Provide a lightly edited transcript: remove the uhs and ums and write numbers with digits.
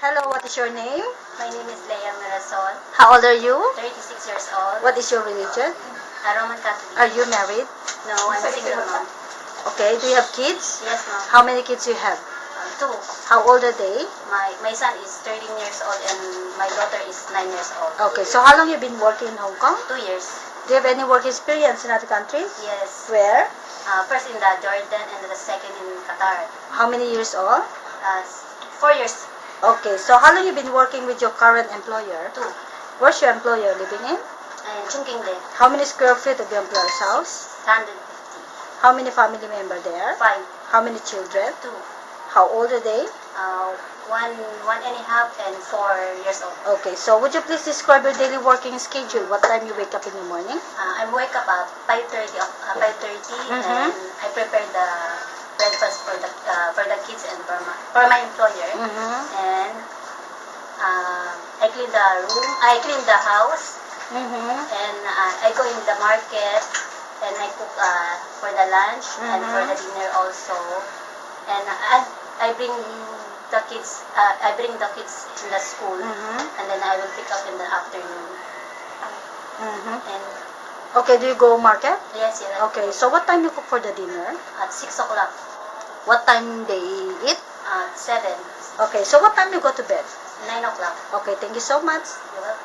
Hello, what is your name? My name is Leia Mirasol, How old are you? 36 years old, What is your religion? a Roman Catholic. Are you married? No, I'm a single mom. Okay, do you have kids? Yes, ma'am. How many kids you have? Two. How old are they? My son is 13 years old and my daughter is 9 years old. Okay, so how long you been working in Hong Kong? 2 years. Do you have any work experience in other countries? Yes. Where? First in the Jordan and the second in Qatar. How many years old? 4 years. Okay, so how long you been working with your current employer? 2. Where's your employer living in? And Chungkingde. How many square feet of your employer's house? 150. How many family members there? 5. How many children? 2. How old are they? 1 and a half and 4 years old. Okay, so would you please describe your daily working schedule? What time you wake up in the morning? I wake up at 5:30 and I prepare the breakfast for the kids and for my employer. And I clean the room, I clean the house, and I go in the market and I cook for the lunch and for the dinner also. And I bring the kids in the school, and then I will pick up in the afternoon. And Okay, do you go market? yes, Okay, so what time you cook for the dinner? at 6 o'clock, What time they eat? at 7, Okay, so what time you go to bed? 9 o'clock. Okay, thank you so much. You're welcome.